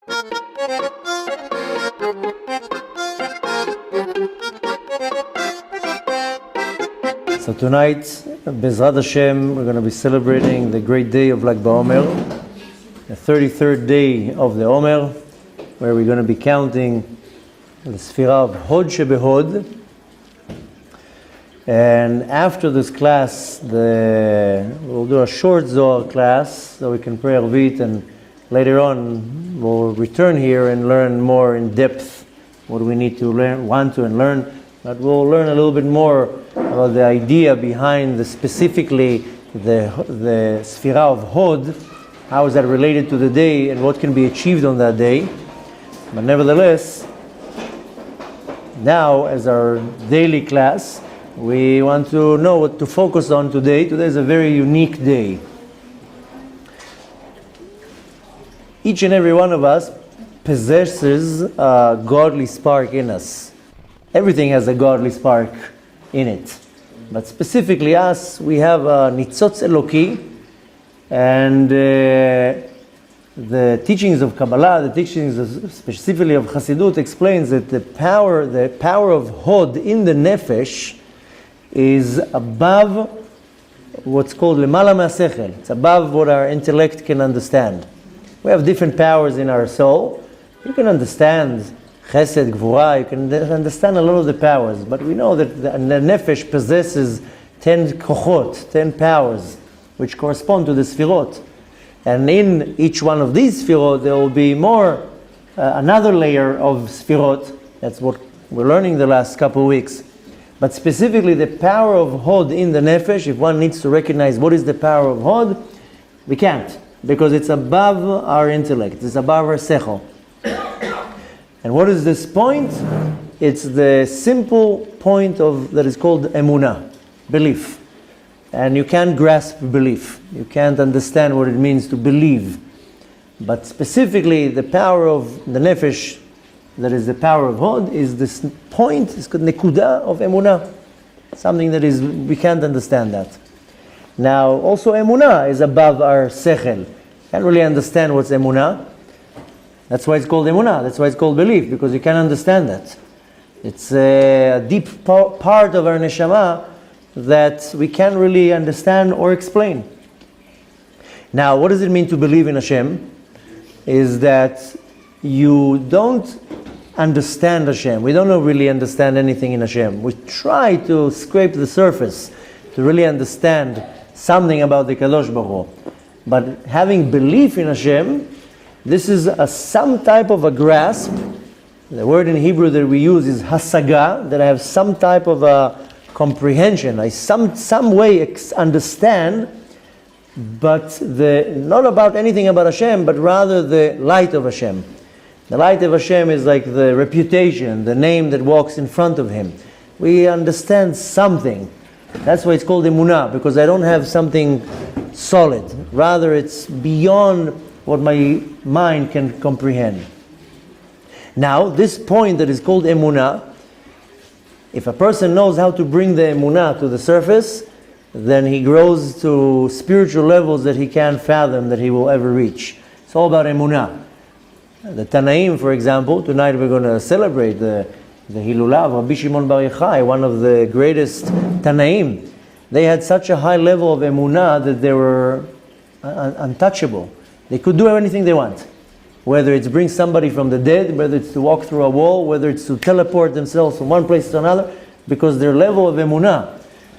So tonight, Bezrat Hashem, we're going to be celebrating the great day of Lag BaOmer, the 33rd day of the Omer, where we're going to be counting the Sefirah of Hod Hod. And after this class, we'll do a short Zohar class so we can pray Arvit, and later on we'll return here and learn more in depth what we need to learn, want to and learn. But we'll learn a little bit more about the idea behind specifically the Sefirah of Hod, how is that related to the day and what can be achieved on that day. But nevertheless, now as our daily class, we want to know what to focus on today. Today is a very unique day. Each and every one of us possesses a godly spark in us. Everything has a godly spark in it. But specifically us, we have a nitzotz Eloki, and the teachings of Kabbalah, the teachings specifically of Chassidut, explains that the power of Hod in the Nefesh is above what's called Lemala Ma'asechel. It's above what our intellect can understand. We have different powers in our soul. You can understand Chesed, Gvura, you can understand a lot of the powers, but we know that the Nefesh possesses 10 kochot, 10 powers, which correspond to the Sfirot. And in each one of these Sfirot, there will be another layer of Sfirot. That's what we're learning the last couple of weeks. But specifically, the power of Hod in the Nefesh, if one needs to recognize what is the power of Hod, we can't, because it's above our intellect, it's above our sechel. And what is this point? It's the simple point that is called Emunah, belief. And you can't grasp belief. You can't understand what it means to believe. But specifically, the power of the Nefesh, that is the power of Hod, is this point, it's called Nekuda of Emunah. Something that we can't understand that. Now, also Emunah is above our Sechel. Can't really understand what's Emunah. That's why it's called Emunah. That's why it's called belief, because you can't understand that. It's a deep part of our neshama that we can't really understand or explain. Now, what does it mean to believe in Hashem? Is that you don't understand Hashem. We don't really understand anything in Hashem. We try to scrape the surface to really understand something about the Kadosh Baruch Hu. But having belief in Hashem, this is some type of a grasp. The word in Hebrew that we use is hasaga, that I have some type of a comprehension. I some way understand, but not about anything about Hashem, but rather the light of Hashem. The light of Hashem is like the reputation, the name that walks in front of Him. We understand something. That's why it's called Emunah, because I don't have something solid. Rather, it's beyond what my mind can comprehend. Now, this point that is called Emunah, if a person knows how to bring the Emunah to the surface, then he grows to spiritual levels that he can't fathom that he will ever reach. It's all about Emunah. The Tanaim, for example, tonight we're going to celebrate the Hilulah of Rabbi Shimon Bar Yochai, one of the greatest Tanaim. They had such a high level of Emunah that they were untouchable. They could do anything they want. Whether it's bring somebody from the dead, whether it's to walk through a wall, whether it's to teleport themselves from one place to another, because their level of Emunah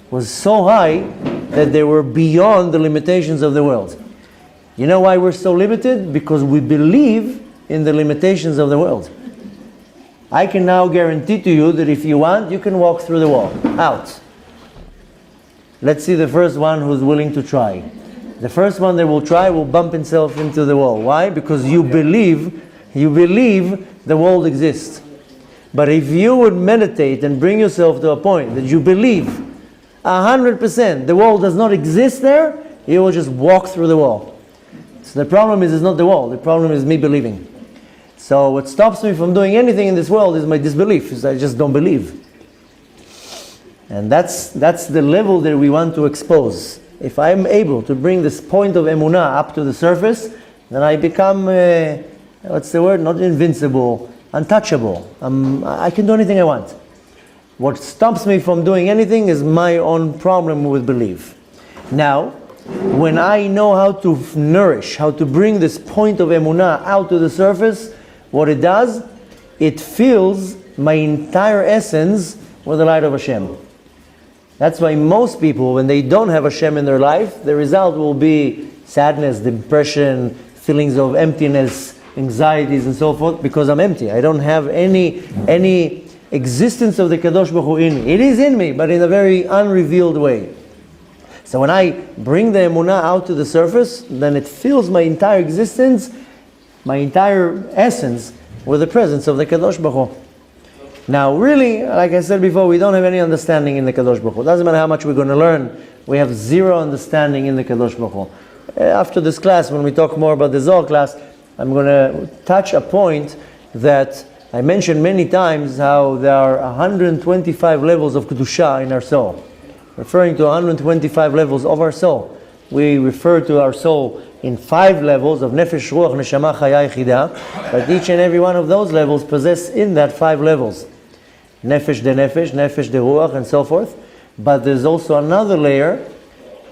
was so high that they were beyond the limitations of the world. You know why we're so limited? Because we believe in the limitations of the world. I can now guarantee to you that if you want, you can walk through the wall, out. Let's see the first one who's willing to try. The first one that will try will bump himself into the wall. Why? Because you believe the world exists. But if you would meditate and bring yourself to a point that you believe 100% the wall does not exist there, you will just walk through the wall. So the problem is not the wall. The problem is me believing. So what stops me from doing anything in this world is my disbelief. Is I just don't believe. And that's the level that we want to expose. If I'm able to bring this point of Emunah up to the surface, then I become what's the word? Not invincible, untouchable. I can do anything I want. What stops me from doing anything is my own problem with belief. Now, when I know how to nourish, how to bring this point of Emunah out to the surface, what it does, it fills my entire essence with the light of Hashem. That's why most people, when they don't have Hashem in their life, the result will be sadness, depression, feelings of emptiness, anxieties and so forth, because I'm empty. I don't have any existence of the Kadosh Baruch Hu in me. It is in me, but in a very unrevealed way. So when I bring the Emunah out to the surface, then it fills my entire existence, my entire essence, with the presence of the Kadosh Baruch Hu. Now really, like I said before, we don't have any understanding in the Kadosh Baruch Hu. Doesn't matter how much we're going to learn, we have zero understanding in the Kadosh Baruch Hu. After this class, when we talk more about the Zohar class, I'm going to touch a point that I mentioned many times, how there are 125 levels of Kedusha in our soul. Referring to 125 levels of our soul. We refer to our soul in 5 levels of Nefesh, Ruach, Neshama, Chaya, Yechidah. But each and every one of those levels possess in that 5 levels. Nefesh de Nefesh, Nefesh de Ruach, and so forth. But there's also another layer,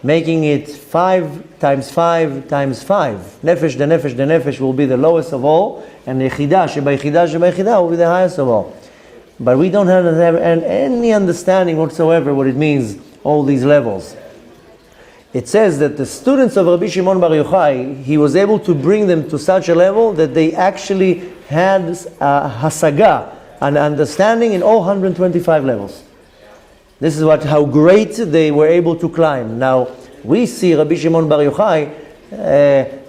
making it 5 times 5 times 5. Nefesh de Nefesh de Nefesh will be the lowest of all, and Yechidah, Sheba Yechidah, Sheba Yechidah will be the highest of all. But we don't have any understanding whatsoever what it means, all these levels. It says that the students of Rabbi Shimon Bar Yochai, he was able to bring them to such a level that they actually had hasaga, an understanding in all 125 levels. This is how great they were able to climb. Now, we see Rabbi Shimon Bar Yochai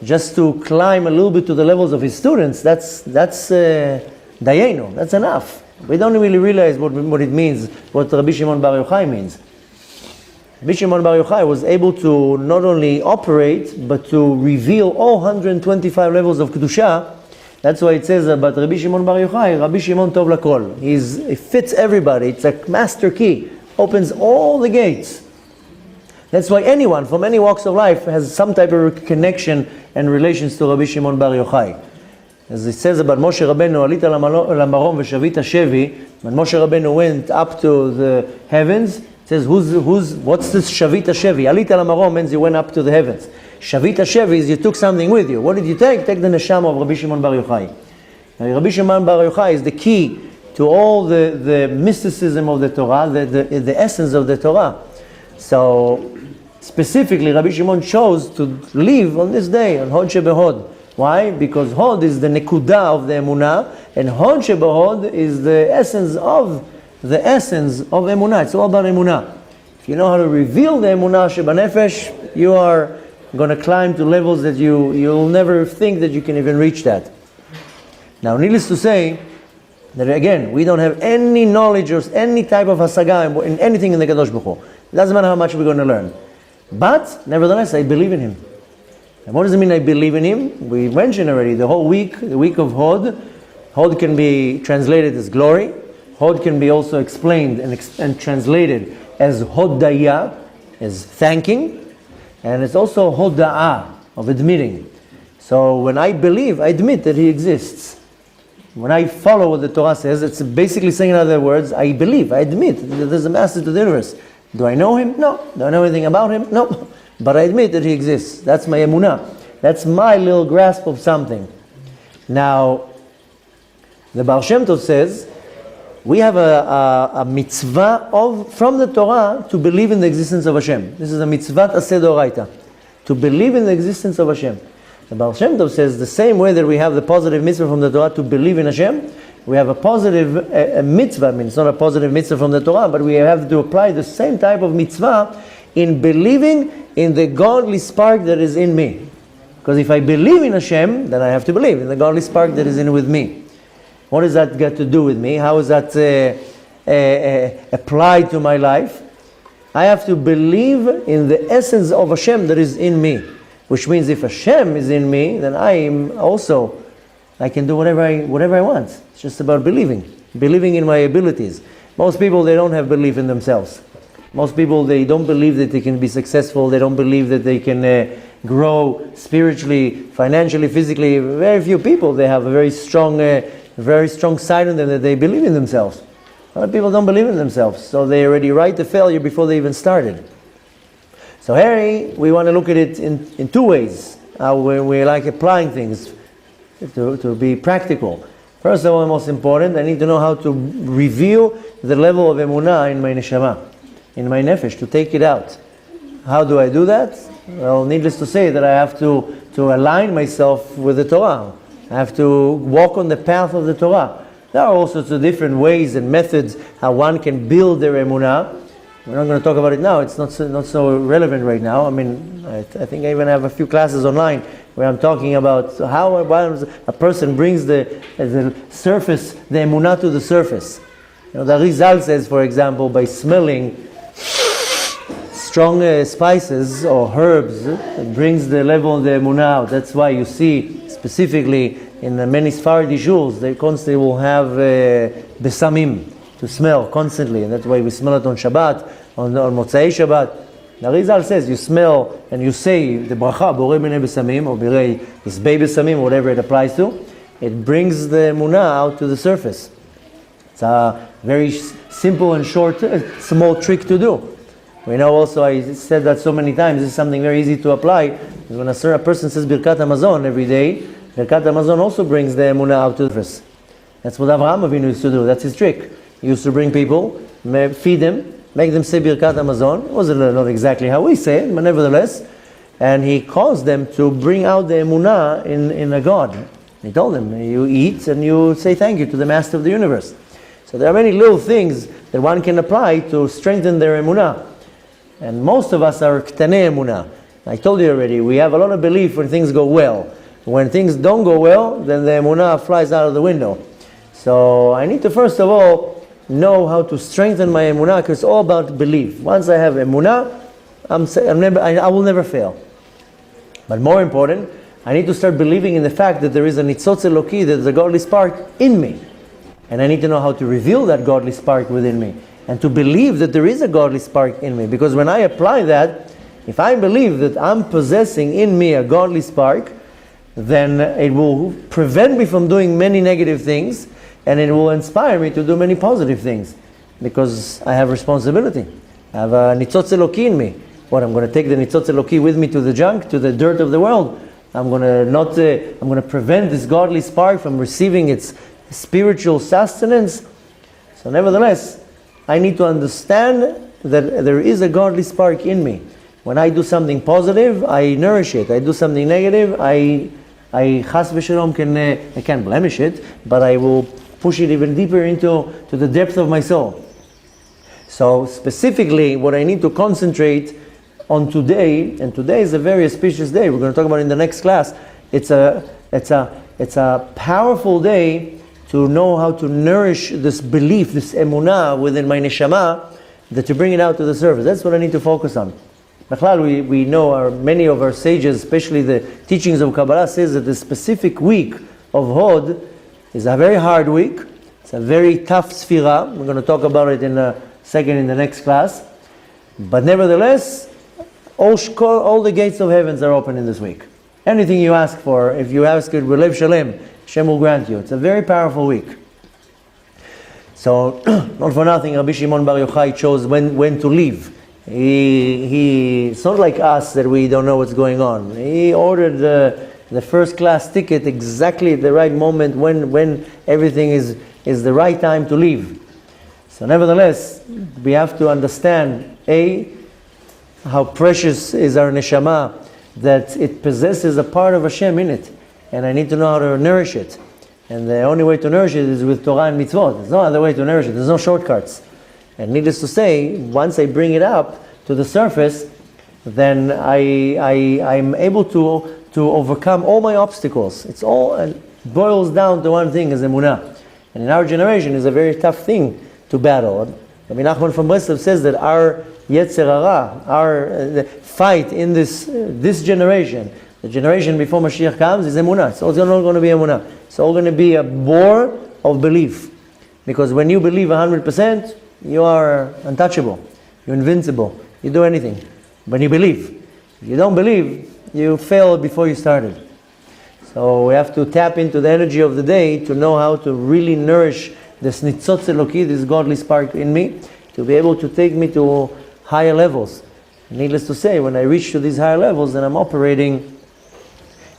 just to climb a little bit to the levels of his students. That's dayenu, that's enough. We don't really realize what it means, what Rabbi Shimon Bar Yochai means. Rabbi Shimon Bar Yochai was able to not only operate, but to reveal all 125 levels of Kedusha. That's why it says about Rabbi Shimon Bar Yochai, Rabbi Shimon Tov Lakol. It fits everybody. It's a master key. Opens all the gates. That's why anyone from any walks of life has some type of connection and relations to Rabbi Shimon Bar Yochai. As it says about Moshe Rabbeinu, Alita lamarom v'shavita shevi, when Moshe Rabbeinu went up to the heavens, it says, what's this Shavita Shevi? Alita lamarom means you went up to the heavens. Shavita Shevi is you took something with you. What did you take? Take the neshama of Rabbi Shimon Bar Yochai. Now, Rabbi Shimon Bar Yochai is the key to all the mysticism of the Torah, the essence of the Torah. So, specifically, Rabbi Shimon chose to live on this day, on Hod of Hod. Why? Because Hod is the nekuda of the Emunah, and Hod of Hod is the essence of Emunah. It's all about Emunah. If you know how to reveal the Emunah Sheba Nefesh, you are going to climb to levels that you'll never think that you can even reach that. Now, needless to say, that again, we don't have any knowledge or any type of hasaga in anything in the Kadosh Baruch Hu. It doesn't matter how much we're going to learn. But, nevertheless, I believe in Him. And what does it mean I believe in Him? We mentioned already, the whole week, the week of Hod. Hod can be translated as glory. Hod can be also explained and translated as Hodaya, as thanking. And it's also Hoda'ah, of admitting. So when I believe, I admit that He exists. When I follow what the Torah says, it's basically saying in other words, I believe, I admit that there's a master to the universe. Do I know Him? No. Do I know anything about Him? No. But I admit that He exists. That's my emunah. That's my little grasp of something. Now, the Baal Shem Tov says, we have a mitzvah from the Torah to believe in the existence of Hashem. This is a mitzvah aseh d'oraita, to believe in the existence of Hashem. The Baal Shem Tov says the same way that we have the positive mitzvah from the Torah to believe in Hashem, we have a positive mitzvah. I mean, it's not a positive mitzvah from the Torah, but we have to apply the same type of mitzvah in believing in the godly spark that is in me. Because if I believe in Hashem, then I have to believe in the godly spark that is in with me. What does that got to do with me? How is that applied to my life? I have to believe in the essence of Hashem that is in me. Which means if Hashem is in me, then I can do whatever I want. It's just about believing in my abilities. Most people, they don't have belief in themselves. Most people, they don't believe that they can be successful. They don't believe that they can grow spiritually, financially, physically. Very few people, they have a very strong side in them that they believe in themselves. A lot of people don't believe in themselves, so they already write the failure before they even started. So here we want to look at it in two ways, how we like applying things to be practical. First of all, most important, I need to know how to reveal the level of emunah in my neshama, in my nefesh, to take it out. How do I do that? Well, needless to say that I have to align myself with the Torah. I have to walk on the path of the Torah. There are all sorts of different ways and methods how one can build their emunah. We're not going to talk about it now. It's not so relevant right now. I mean, I think I even have a few classes online where I'm talking about how a person brings the surface, the emunah to the surface. You know, the Rizal says, for example, by smelling strong spices or herbs, it brings the level of the emunah out. That's why you see specifically in the many Sephardi shuls, they constantly will have besamim to smell constantly, and that's why we smell it on Shabbat, on Motzei Shabbat. The Rizal says you smell and you say the bracha borei b'nei besamim or borei isbei besamim, whatever it applies to. It brings the emunah out to the surface. It's a very simple and short, small trick to do. We know also, I said that so many times, this is something very easy to apply. When a person says Birkat Hamazon every day, Birkat Hamazon also brings the emunah out to the surface. That's what Avraham Avinu used to do. That's his trick. He used to bring people, feed them, make them say Birkat Hamazon. It wasn't not exactly how we say it, but nevertheless. And he caused them to bring out the emunah in a God. He told them, you eat and you say thank you to the Master of the universe. So there are many little things that one can apply to strengthen their emunah. And most of us are ktanei emunah. I told you already, we have a lot of belief when things go well. When things don't go well, then the emunah flies out of the window. So I need to first of all know how to strengthen my emunah, because it's all about belief. Once I have emunah, I will never fail. But more important, I need to start believing in the fact that there is a nitzotz eloki, that there's a godly spark in me. And I need to know how to reveal that godly spark within me. And to believe that there is a godly spark in me. Because when I apply that, if I believe that I'm possessing in me a godly spark, then it will prevent me from doing many negative things, and it will inspire me to do many positive things. Because I have responsibility. I have a nitzotz eloki in me. What, I'm going to take the nitzotz eloki with me to the junk, to the dirt of the world? I'm going to prevent this godly spark from receiving its spiritual sustenance? So nevertheless, I need to understand that there is a godly spark in me. When I do something positive, I nourish it. I do something negative, I chas v'shalom I can't blemish it, but I will push it even deeper into the depth of my soul. So specifically, what I need to concentrate on today, and today is a very auspicious day. We're going to talk about it in the next class. It's a powerful day to know how to nourish this belief, this emunah within my neshama, that to bring it out to the surface. That's what I need to focus on. We know many of our sages, especially the teachings of Kabbalah, says that the specific week of Hod is a very hard week. It's a very tough sphira. We're going to talk about it in a second in the next class. But nevertheless, all the gates of heavens are open in this week. Anything you ask for, if you ask it with Lev Shalem, Hashem will grant you. It's a very powerful week. So, not for nothing, Rabbi Shimon Bar Yochai chose when to leave. It's not like us that we don't know what's going on. He ordered the first class ticket exactly at the right moment when everything is the right time to leave. So nevertheless, we have to understand, how precious is our neshama, that it possesses a part of Hashem in it. And I need to know how to nourish it. And the only way to nourish it is with Torah and mitzvot. There's no other way to nourish it. There's no shortcuts. And needless to say, once I bring it up to the surface, then I'm able to overcome all my obstacles. It boils down to one thing, is emunah. And in our generation, it's a very tough thing to battle. Rabbi Nachman from Breslov says that our Yetzer Hara, our fight in this generation, the generation before Mashiach comes, is emunah. It's all going to be emunah. It's all going to be a war of belief. Because when you believe 100%, you are untouchable. You're invincible. You do anything. When you believe. If you don't believe, you failed before you started. So we have to tap into the energy of the day to know how to really nourish this nitzotz eloki, this godly spark in me, to be able to take me to higher levels. Needless to say, when I reach to these higher levels, then I'm operating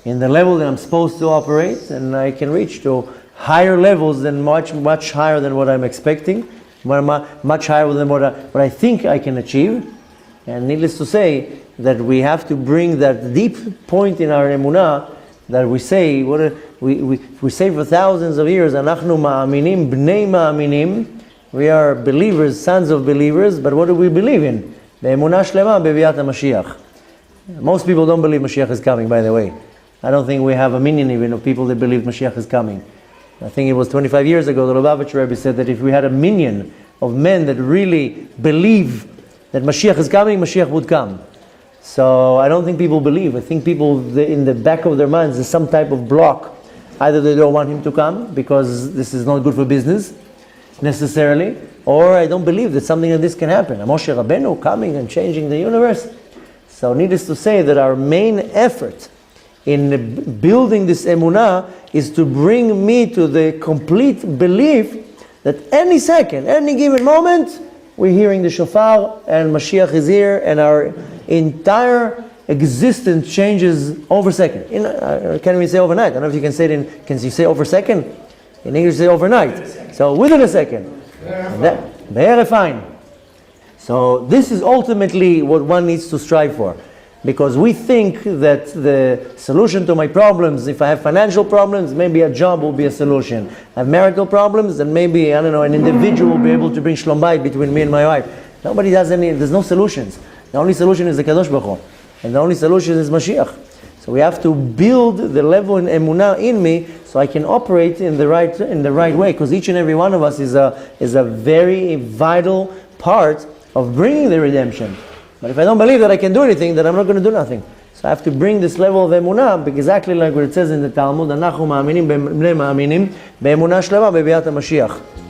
in the level that I'm supposed to operate, and I can reach to higher levels than much higher than what I'm expecting, much higher than what I think I can achieve. And needless to say, that we have to bring that deep point in our emunah that we say, we say for thousands of years, Anachnu ma'aminim, bnei ma'aminim, we are believers, sons of believers, but what do we believe in? Emunah shlema beviat HaMashiach. Most people don't believe Mashiach is coming, by the way. I don't think we have a minion even of people that believe Mashiach is coming. I think it was 25 years ago, the Lubavitch Rebbe said that if we had a minion of men that really believe that Mashiach is coming, Mashiach would come. So I don't think people believe. I think people, in the back of their minds, there's some type of block. Either they don't want him to come because this is not good for business, necessarily, or I don't believe that something like this can happen. Moshe Rabbeinu coming and changing the universe. So needless to say that our main effort in building this emunah is to bring me to the complete belief that any second, any given moment, we're hearing the shofar and Mashiach is here and our entire existence changes over second. Can't even say overnight. I don't know if you can say it can you say over second? In English, say overnight. So within a second. Very fine. So this is ultimately what one needs to strive for. Because we think that the solution to my problems, if I have financial problems, maybe a job will be a solution. I have marital problems, then maybe, I don't know, an individual will be able to bring shalom bayit between me and my wife. Nobody does there's no solutions. The only solution is the Kadosh Baruch Hu. And the only solution is Mashiach. So we have to build the level in emunah in me so I can operate in the right way. Because each and every one of us is a very vital part of bringing the redemption. But if I don't believe that I can do anything, then I'm not going to do nothing. So I have to bring this level of emunah, exactly like what it says in the Talmud, Anachu ma'aminim b'nei ma'aminim, be'emunah shlema be'biat HaMashiach.